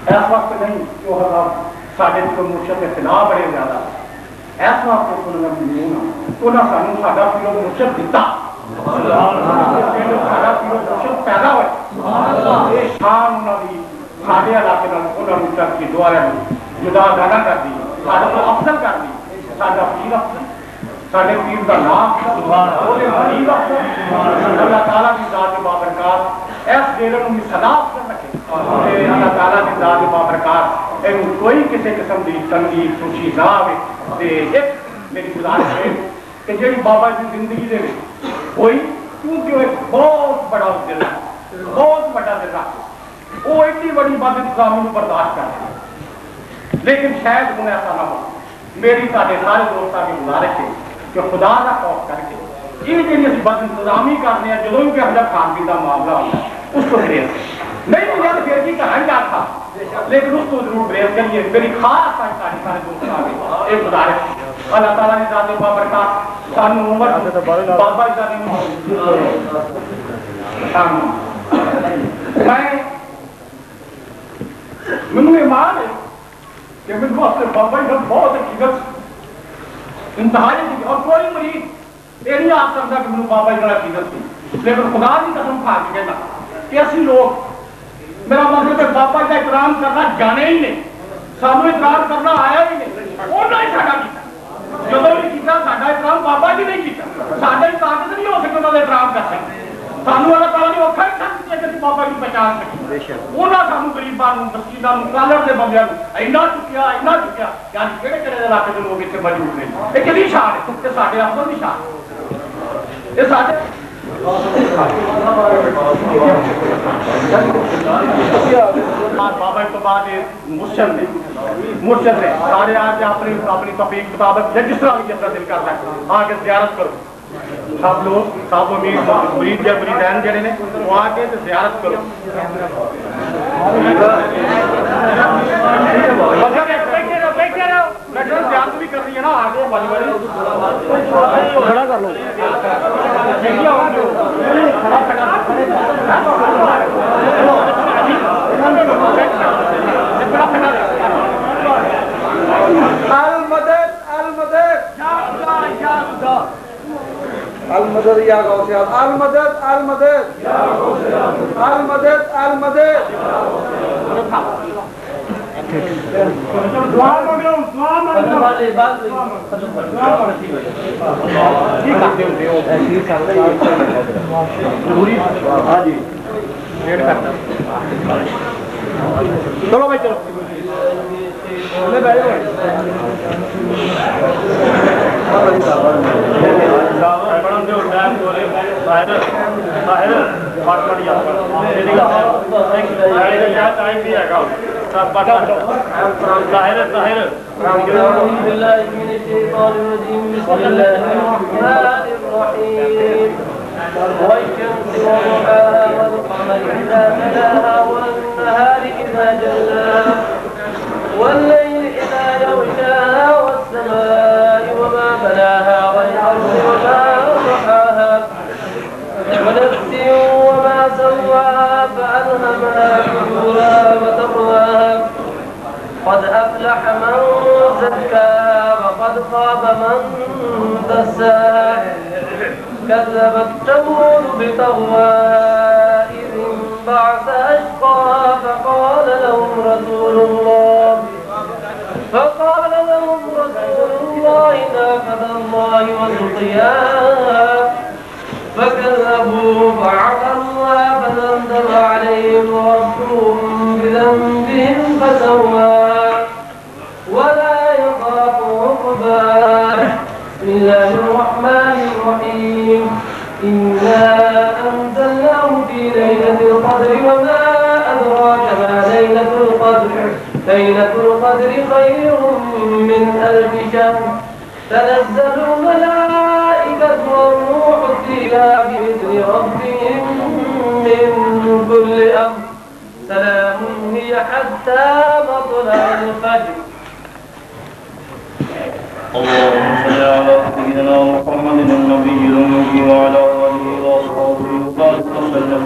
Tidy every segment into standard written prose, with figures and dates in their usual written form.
اس وقت نہیں کہ وہ سارے مرشد کے خلاف بڑے زیادہ اس وقت انہوں نے ممنون ہوں انہوں نے سانو ساڈا پیرو مرشد دیتا ساڈا پیرو مرشد پیدا ہوئے یہ شان انہوں نے سارے علاقے انہوں نے ترقی دوارا جدا گانا کر دی سارا کو افضل کر دی سارا پیر افضل سارے پیر کا نام غریب افضل اللہ تعالیٰ کی ذات بابرکات اس ڈیرے کو مثلا افضل رکھے اللہ تعالیٰ کی ذات بابرکات کوئی کسی قسم کی تنگی خوشی نہ آئے ایک میری گزارش ہے کہ جی بابا کی زندگی دے کوئی کیونکہ وہ ایک بہت بڑا دل ہے بہت بڑا دل ہے وہ اتنی بڑی بات انتظامی کو برداشت کرتے ہیں لیکن شاید انہیں ایسا نہ ہو میری سارے دوستوں کی گزارش ہے کہ خدا کا خوف کر کے یہ جی بد انتظامی کرنے ہیں جدوں کہ ہم کھان پین کا معاملہ ہوتا ہے اس کو گریز نہیں مجھے تو پھر بھی کہاں جا تھا لیکن اس کو ضرور گریز کریے میری خاص سارے دوست آ ایک گزارش اللہ تعالیٰ نے ذات بابرکات سانو عمر بابا مینو ایمان ہے کہ مجھے اپنے بابا جی بہت عقیدت انتہائی تھی اور کوئی مریض یہ نہیں آ سکتا کہ مجھے بابا جی عقیدت تھی لیکن خدا کی قسم کھا کے کہنا کہ اسی لوگ میرا مطلب ہے بابا کا احترام کرنا جانے ہی نہیں سانو احترام کرنا آیا ہی نہیں انہوں نے ساڈا کیتا جب بھی کیتا ساڈا احترام بابا جی نہیں کیتا ساڈا طاقت نہیں ہو سکے انہوں نے احترام کر سکتے سانو اللہ تعالیٰ نے اوکھا ہی کہ بابا جی پہچان سکے انہوں سانو غریباں مسکیناں کالر کے بندیاں اینا چکیا یعنی کہڑے کہڑے علاقے کے لوگ اتنے موجود ہیں یہ کدی شان ہے کہ ساڈے افضل کی شان یہ ساڈے بابا تو بعد مرشد نے سارے آ کے اپنی توفیق مطابق جس طرح بھی جس طرح دل کرتا ہے آ کے زیارت کرو سب لوگ سب مرید یا مریدین جڑے نے وہ آ کے زیارت کرو زیارت بھی کرنی ہے نا آگے کھڑا کر لو المدد یا غوث المدد المدد المدد المدد دعا مانگو دعا مانگو چلو بھائی چلو والشمس وضحاها والقمر إذا تلاها والنهار إذا جلاها والليل إذا يغشاها والسماء وما بناها والأرض وما طحاها ونفس وما سواها فألهمها فجورها وتقواها قد أفلح من زكاها وقد خاب من دساها كذبت ثمود بطغواها إذ انبعث أشقاها فقال لهم رسول الله ناقة الله وسقياها فكذبوه فعقروها فدمدم عليهم ربهم بذنبهم فسواها ولا يخاف عقباها بسم الله الرحمن الرحيم إنا أنزلناه في ليلة القدر وما أدراك ما ليلة القدر ليلة القدر خير من 1000 شهر تنزل الملائكة والروح فيها بإذن ربهم من كل أمر سلام هي حتى مطلع الفجر. اللهم صل على سيدنا محمد النبي الأمي وعلى آله وصحبه وسلم.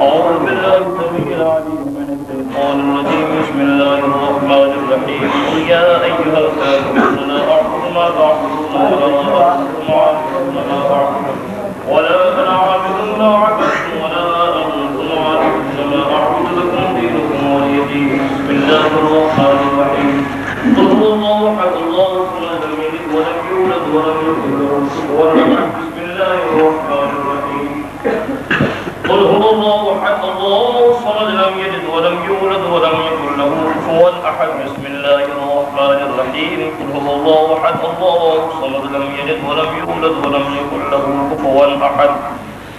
أعوذ بالله السميع العليم من الشيطان الشيطان الرجيم بسم الله الرحمن الرحيم قل يا أيها الكافرون لا أعبد ما تعبدون ولا أنا عابد ما عبدتم ولا أنتم عابدون ما أعبد لكم دينكم ولي دين بسم الله الرحمن الرحيم قل هو الله أحد الله الصمد لم يلد ولم يولد ولم يكن له كفوا أحد بسم الله الرحمن الرحيم قل هو الله أحد الله الصمد لم يلد ولم يولد ولم يكن له كفوا أحد بسم الله الرحمن الرحيم قل هو الله أحد الله الصمد لم يلد ولم يولد ولم يكن له كفوا أحد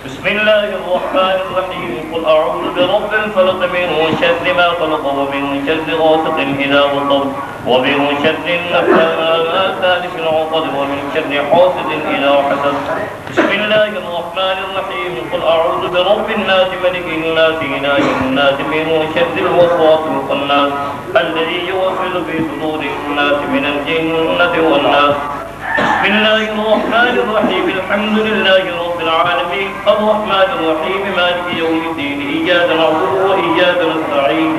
بسم الله الرحمن الرحيم قل أعوذ برب الفلق من شر ما خلق ومن شر غاسق إذا وقب ومن شر النفاثات في العقد ومن شر حاسد إذا حسد بسم الله الرحمن الرحيم قل أعوذ برب الناس ملك الناس إله الناس من شر الوسواس الخناس الذي يوسوس في صدور الناس من الجنة والناس بسم الله الرحمن الرحيم الحمد لله رب العالمين الرحمن الرحيم مالك يوم الدين إياك نعبد وإياك نستعين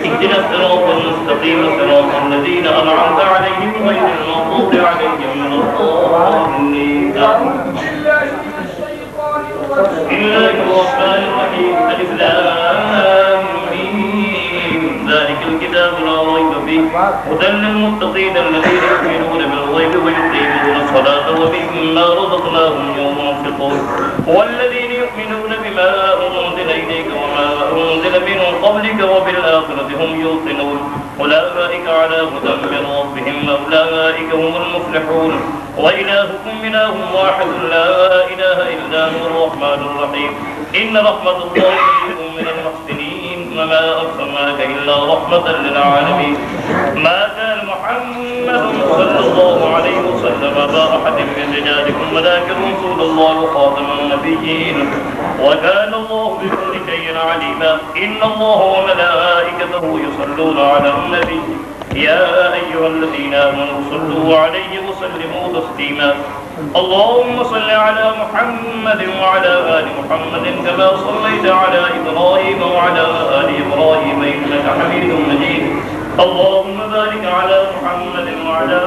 اهدنا الصراط المستقيم صراط الذين أنعمت عليهم غير المغضوب عليهم ولا الضالين بسم الله الرحمن الرحيم ألف لام ميم ذلك الكتاب لا ريب فيه هدى للمتقين الذين يؤمنون بالغيب ويقيمون الصلاة ومما رزقناهم ينفقون والذين يؤمنون بما أنزل إليك وما أنزل من قبلك وبالآخرة هم يوقنون أولئك على هدى من ربهم أولئك هم المفلحون وإلهكم إله واحد لا إله إلا هو الرحمن الرحيم إن رحمة الله خير من المحسنين وما أرسلناك إلا رحمة للعالمين ما كان محمد صلى الله عليه وسلم أبا أحد من رجالكم ولكن رسول الله خاتم النبيين وكان الله بكل شيء عليما إن الله وملائكته يصلون على النبي يا أيها الذين آمنوا صلوا عليه وسلموا تسليما اللهم صل على محمد وعلى آل محمد كما صليت على إبراهيم وعلى آل إبراهيم إنك حميد مجيد اللهم بارك على محمد وعلى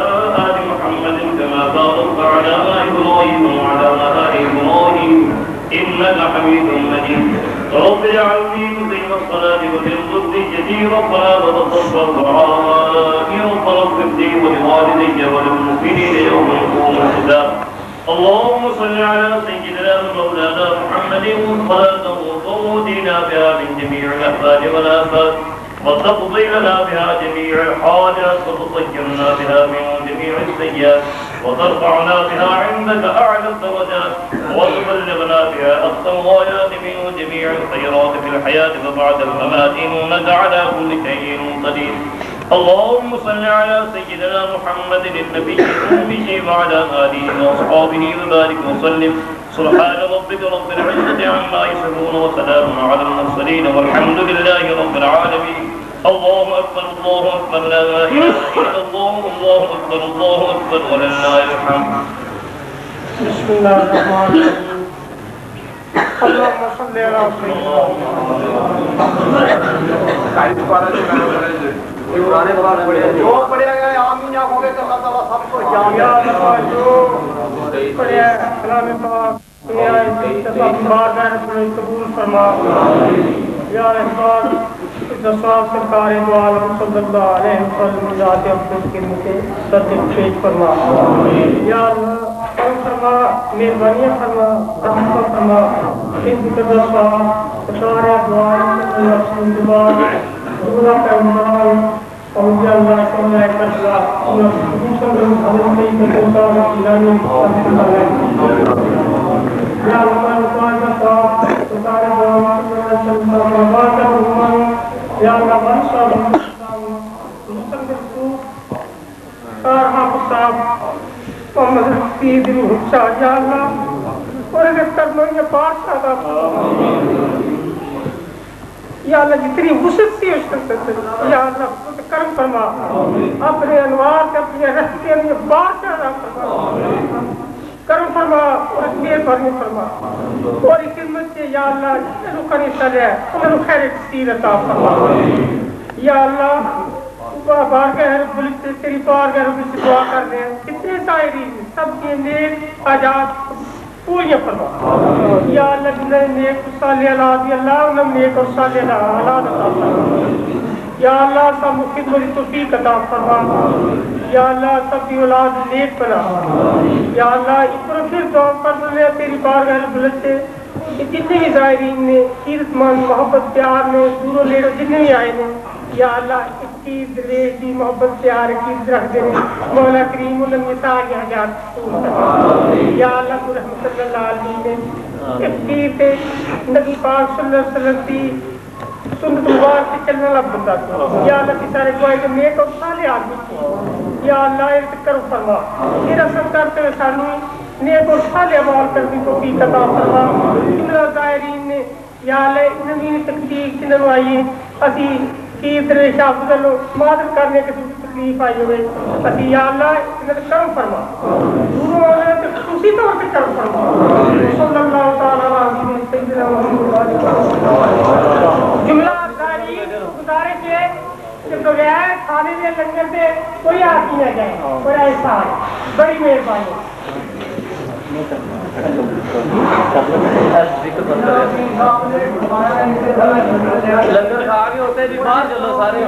آل محمد كما باركت على إبراهيم وعلى آل إبراهيم إنك حميد مجيد رب اجعلني مقيم الصلاة ومن ذريتي ربنا وتقبل دعائي ربنا اغفر لي ولوالدي وللمؤمنين يوم يقوم الحساب اللهم صل على سيدنا مولانا محمد صلاة تؤتينا بها من جميع الأحوال والآفات وتقضي لنا بها جميع الحاجات وتطهرنا بها من جميع السيئات وترفعنا بها عندك أعلى الدرجات وتبلغنا بها أقصى الغايات من جميع الخيرات في الحياة وبعد الممات إنك على كل شيء قدير اللهم صل على سيدنا محمد النبي الأمي وعلى آله وأصحابه وبارك وسلم سبحان ربك رب العزة عما يصفون وسلام على المرسلين والحمد لله رب العالمين الله أكبر لا إله إلا الله الله أكبر ولله الحمد بسم الله الرحمن الرحيم اللهم صل على سيدنا جو پڑھے گئے آمین یا ہوگے تو اللہ تعالیٰ سب کو جامعہ جو پڑھے کلام پاک قبول فرما یا رحمان دسواب سرکار دو عالم صلی اللہ علیہ وسلم ذات اقدس کے مجھے صدق پیش فرما یا اللہ کرم فرما مہربانی فرما رحمت فرما ان دسواب سرکار دو عالم صلی اللہ علیہ وسلم پیغمبران اولیاء اللہ صلی اللہ علیہ وسلم حضرت سید موسیٰ جیلانی یا اللہ تعالی صاحب سرکار دو عالم صلی اللہ علیہ وسلم یا اللہ بادشاہ مصطفی صاحب صاحب محمد حفیظ شاہ یا اللہ اور اگر کرنو یہ بادشاہ کا یا اللہ جتنی وسعت سی اس یا اللہ کرم فرما اپنے انوار سے اپنے رحمت میں بادشاہ فرما کرم فرما اور مہربانی فرما اور خدمت سے یا اللہ جتنے لوگ کرنے چلے انہیں خیر کثیر عطا فرما या अल्लाह बार तेरी बारगाह में दुआ कर रहे हैं कितने सायरी सबके नेक आजाद पूरी फरमा या अल्लाह जिन्हें नेक साले औलाद अल्लाह उन्हें नेक और साले औलाद अता फरमा या अल्लाह सब खिदमत तौफीक अता फरमा या अल्लाह सबकी औलाद नेक बना या अल्लाह इस पर फिर दुआ कर ले तेरी बारगाह बुलंद से जितने भी ज़ायरीन ने कीरतमंद मोहब्बत प्यार में दूरों लेकर जितने भी आए हैं या अल्लाह इसकी दिलेर की मोहब्बत प्यार की रख दे मौला करीम उन्हें ये सारी हजात या अल्लाह तू रहमत सल्लल्लाहु अलैहि वसल्लम नबी पाक सल्लल्लाहु अलैहि वसल्लम की सुन्नत मुबारक से चलने वाला बंदा या अल्लाह की सारे दुआएं के नेक और साले आदमी या अल्लाह इर्द कर फरमा तेरा सब करते हुए सानू नेक और साले अमाल करने को भी अता फरमा जिमला ज़ायरीन ने या अल्लाह नवीन तकलीफ जिन्होंने आई असी की तेरे शाह मादर करने की तकलीफ आई हुए असी या अल्लाह इन्हें कर्म फरमा दूरों वाले तो खुशी तौर पे कर्म फरमा सल्लल्लाहु तआला अलैहि वसल्लम जुमला ज़ायरीन गुजारिश है कि बगैर खाने के लंगर से कोई आदमी न जाए और ऐसा बड़ी मेहरबानी लंगर खा के होते भी बाहर चलो सारे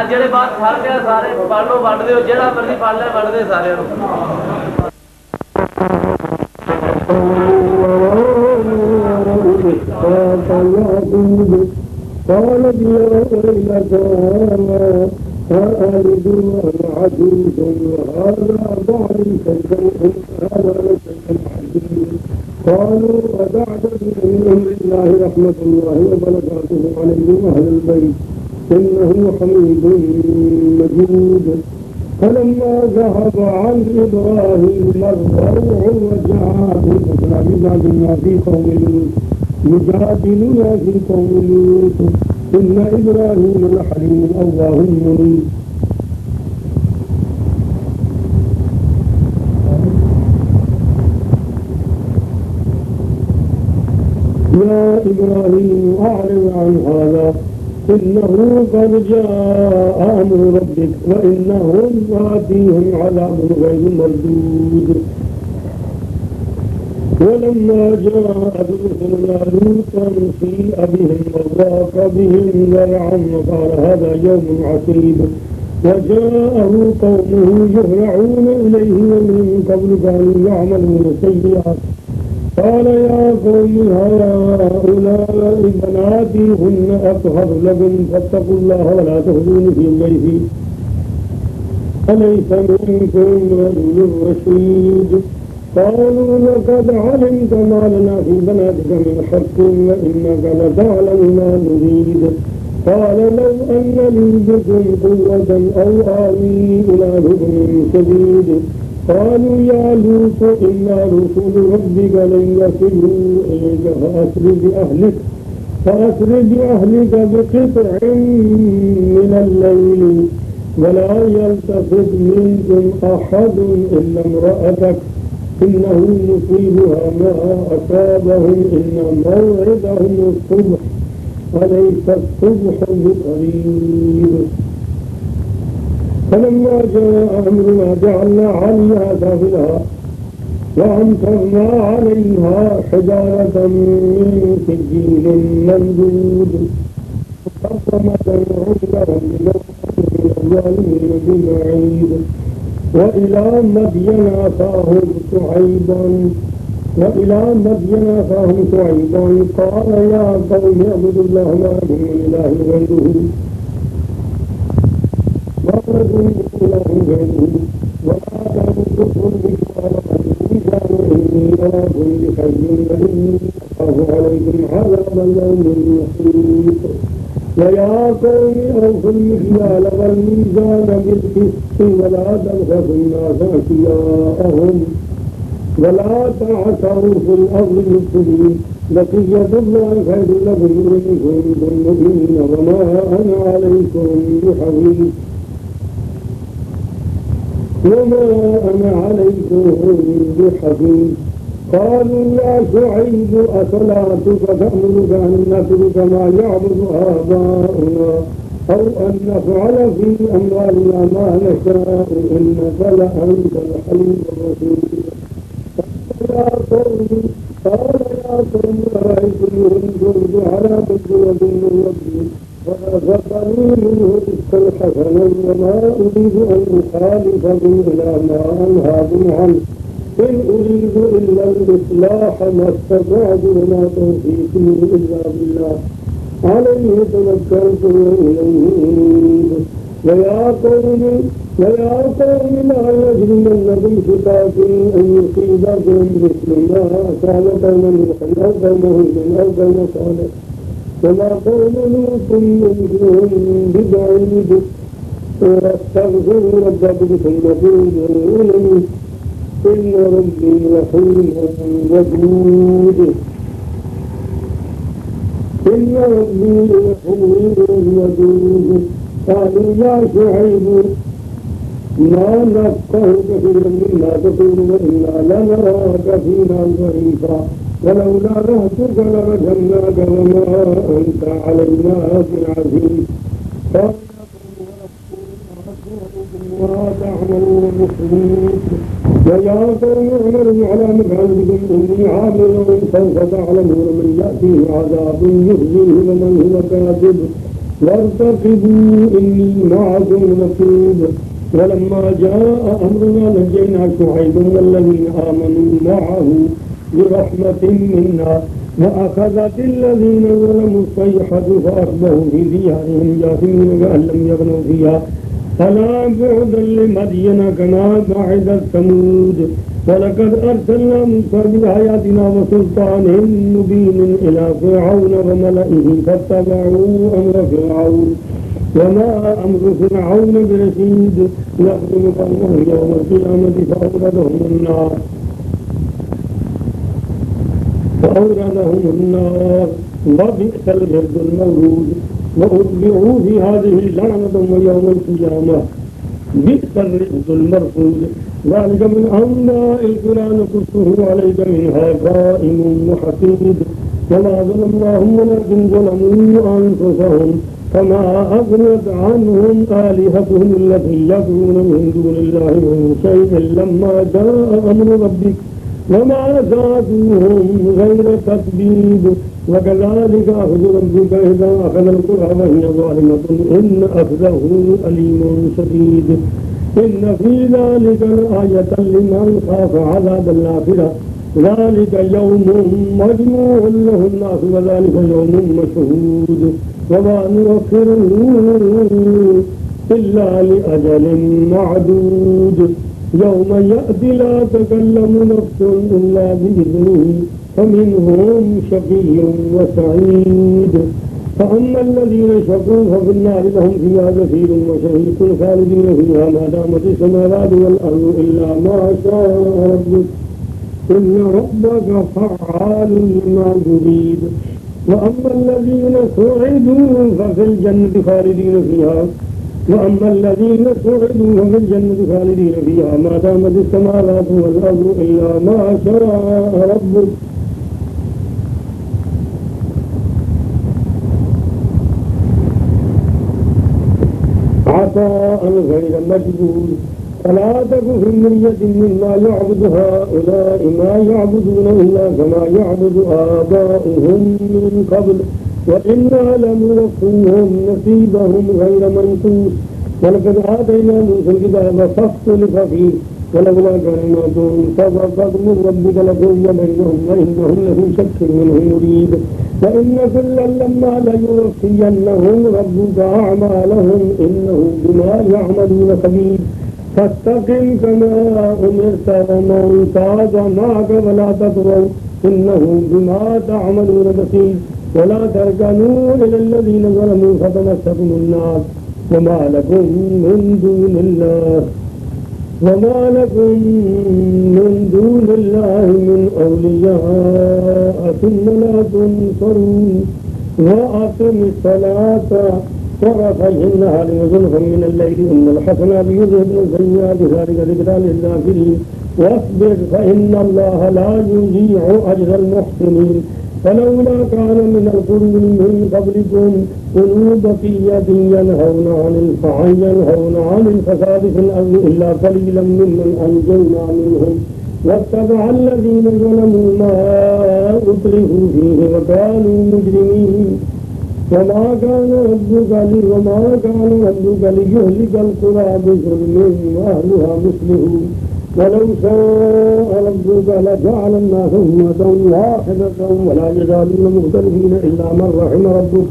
जेड़े बाहर फड़ गए सारे पढ़ लो वंड दो जेड़ा मर्जी पढ़ ले वंड दे सारे فآلد عجوز وهذا ضعيف هذا لشيء عجيب قالوا وتعتد من أمر الله رحمة الله وبركاته عليهم أهل البيت إنه حميد مجيد فلما ذهب عن إبراهيم الروع وجاءه فجعلنا في قوم يجادلنا في قوم لوط إن إبراهيم لحليم أواه منيب يا إبراهيم أعرض عن هذا إنه قد جاء أمر ربك وإنهم آتيهم عذاب غير مردود ولما جاء رسلنا لوطا سيء بهم وضاق بهم ذرعا وقال هذا يوم عصيب وجاءه قومه يهرعون إليه ومن قبل كانوا يعملون السيئات قال يا قوم هؤلاء بناتي هن أطهر لكم فاتقوا الله ولا تخزوني في ضيفي أليس منكم رجل رشيد قالوا لقد علمت ما لنا في بناتك من حق وإنك لتعلم ما نريد قال لو أن لي بكم قوة أو آوي إلى ركن شديد قالوا يا لوط إنا رسل ربك لن يصلوا إليك فأسر بأهلك بقطع من الليل ولا يلتفت منكم أحد إلا امرأتك إنه مصيبها ما أصابهم إن موعدهم الصبح أليس الصبح بقريب فلما جاء أمرنا جعلنا عليها سافلها وأمطرنا عليها حجارة من سجيل منضود فقمت عندهم من الظالمين ببعيد وإلى مدين أخاهم شعيبا قال يا قوم اعبدوا الله ما لكم من إله غيره ولا تنقصوا الميزان إني أراكم بخير وإني أخاف عليكم عذاب يوم محيط ويا قوم أوفوا المكيال والميزان بالقسط ولا تبخسوا الناس أشياءهم ولا تعثروا في الأرض مفسدين بقية الله خير لكم إن كنتم مؤمنين وما أنا عليكم بحفيظ قالوا يا شعيب أصلاتك تأمرك أن نترك ما يعبد آباؤنا أو أن نفعل في أموالنا ما نشاء إنك لأنت الحليم الرشيد. قال يا قوم أرأيتم إن كنت على بينة من ربي ورزقني منه رزقا حسنا وما أريد أن أخالفكم إلى ما أنهاكم عنه إن أريد إلا الإصلاح ما استطعت وما توفيقي إلا بالله عليه توكلت وإليه أنيب. ويا قوم لا يجرمنكم شقاقي أن يصيبكم مثل ما أصاب قوم نوح أو قوم هود أو قوم صالح وما قوم لوط منكم ببعيد واستغفروا ربكم ثم توبوا إليه إن ربي رحيم ودود. إن ربي رحيم ودود. قالوا يا شعيب ما نفقه كثيرا مما تقول وإنا لنراك فينا ضعيفا ولولا رهتك لرجمناك وما أنت علينا بعزيز. قال وما تعملون مسلمين. ويا قوم اعملوا على مكانتكم إني عامل سوف تعلمون من يأتيه عذاب يخزيه ومن هو كاذب وارتقبوا إني معكم رقيب. ولما جاء أمرنا نجينا شعيبا والذين آمنوا معه برحمة منا وأخذت الذين ظلموا الصيحة فأصبحوا في ديارهم جاثمين كأن لم يغنوا فيها ألا بعدا لمدين كما بعدت ثمود. ولقد أرسلنا موسى بآياتنا وسلطان مبين إلى فرعون وملئه فاتبعوا أمر فرعون وما أمر فرعون برشيد يخدم قومه يوم القيامة فأوردهم النار وبئس الورد المورود. وأتبعوا في هذه اللعنة ويوم القيامة بئس الرئد المرفوض. ذلك من أنباء القرى نقصه عليك منها قائم وحسيد. وما ظلمناهم ولكن ظلموا أنفسهم فما أغنت عنهم آلهتهم التي يدعون من دون الله من شيء لما جاء أمر ربك وما زادوهم غير تتبيب. وكذلك أخذ ربك إذا أخذ القرى وهي ظالمة إن أخذه أليم شديد. إن في ذلك لآية لمن خاف عذاب الآخرة ذلك يوم مجموع له الناس وذلك يوم مشهود وما نؤخره إلا لأجل معدود. يوم يأتي لا تكلم نفس إلا بإذنه فمنهم شقي وسعيد. فأما الذين شقوا ففي النار لهم فيها زفير وشهيق خالدين فيها ما دامت السماوات والأرض إلا ما شاء ربك إن ربك فعال لما يريد. وأما الذين سعدوا ففي الجنة خالدين فيها ما دامت السماوات والأرض إلا ما شاء ربك عطاء غير مجبور. فلا تك في مرية مما يعبد هؤلاء ما يعبدون إلا كما يعبد آباؤهم من قبل وإنا لموفوهم نصيبهم غير منقوص. ولقد آتينا موسى الكتاب فاختلف فيه ولولا كلمات سبقت من ربك لقضي بينهم وإنهم لفي شك منه مريب. وإن كلا لما ليوفينهم ربك أعمالهم إنه بما يعملون خبير. فاستقم كما أمرت ومن تاب معك ولا تطغوا إنه بما تعملون بصير. ولا تركنوا إلى الذين ظلموا فتمسكم النار وما لكم من دون الله من أولياء ثم لا تنصرون. وأقم الصلاة طرفي النهار وزلفا من الليل إن الحسنات يذهبن السيئات ذلك ذكرى للذاكرين. واصبر فإن الله لا يضيع أجر المحسنين فلولا كان من القرون من قبلكم أولو بقية ينهون عن الفساد في الأرض إلا قليلا ممن أنجينا منهم واتبع الذين ظلموا ما أترفوا فيه وكانوا مجرمين وما كان ربك ليهلك القرى بظلم وأهلها مصلحون ولو شاء ربك لجعل الناس أمة واحدة ولا يزالون مختلفين إلا من رحم ربك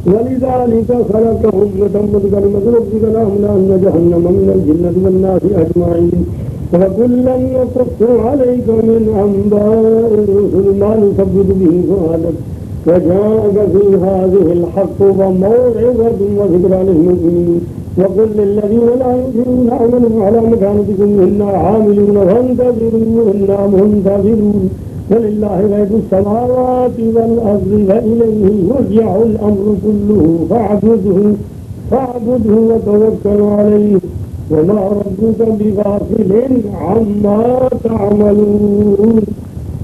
ولذلك خلقهم وتمت كلمة ربك لأملأن جهنم من الجنة والناس أجمعين وكلا نقص عليك من أنباء الرسل ما نثبت به فؤادك وجاءك في هذه الحق وموعظة وذكرى للمؤمنين وقل للذين لا يؤمنون اعملوا على مكانتكم إنا عاملون وانتظروا إنا منتظرون ولله غيب السماوات والأرض وإليه يرجع الأمر كله فاعبده وتوكل عليه وما ربك بغافل عما تعملون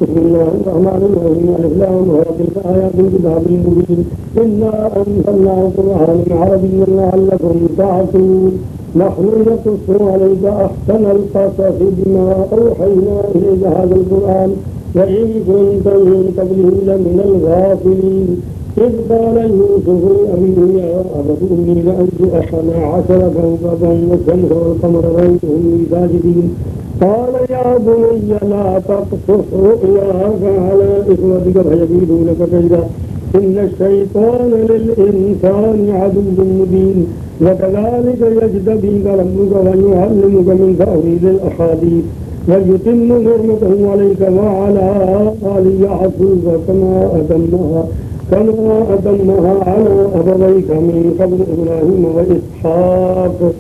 بسم الله الرحمن الرحيم الف لام را تلك آيات الكتاب المبين إنا أنزلناه قرآنا عربيا لعلكم تعقلون نحن نقص عليك أحسن القصص بما أوحينا إليك هذا القرآن وإن كنت من قبله لمن الغافلين إذ قال يوسف لأبيه يا أبت إني لأجد 12 كوكبا والشمس والقمر رأيتهم لي ساجدين قال يا بني لا تقصص رؤياك على إخوتك فيكيدونك كيدا إن الشيطان للإنسان عدو مبين وكذلك يجتبيك ربك ويعلمك من تأويل الأحاديث ويتم نعمته عليك وعلى آل يعقوب كما أتمها على أبويك من قبل إبراهيم وإسحاق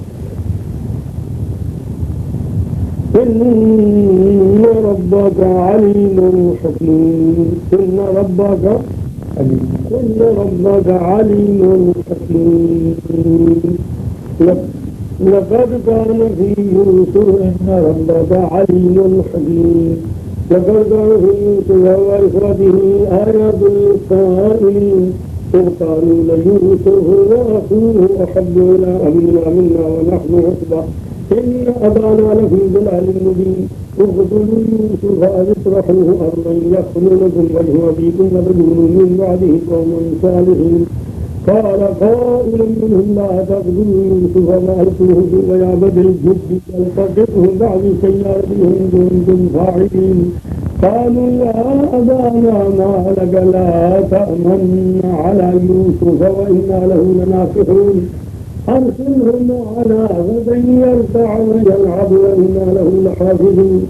إن ربك عليم حكيم إن ربك عليم حكيم لقد كان في يوسف إن ربك عليم حكيم لقد كان في يوسف وإخوته آيات للسائلين إذ قالوا ليوسف وأخوه أحب إلى أبينا منا ونحن عصبة إن أبانا لفي ضلال مبين اقتلوا يوسف أو اطرحوه أرضا يخل لكم وجه أبيكم وتكونوا من بعده قوما صالحين قال قائل منهم لا تقتلوا يوسف وألقوه في غيابة الجب يلتقطه بعض سيارتهم كنتم فاعلين قالوا يا أبانا ما لك لا تأمن على يوسف وإنا له لناصحون أرسله معنا غدا يرتع ويلعب وإنا له لحافظون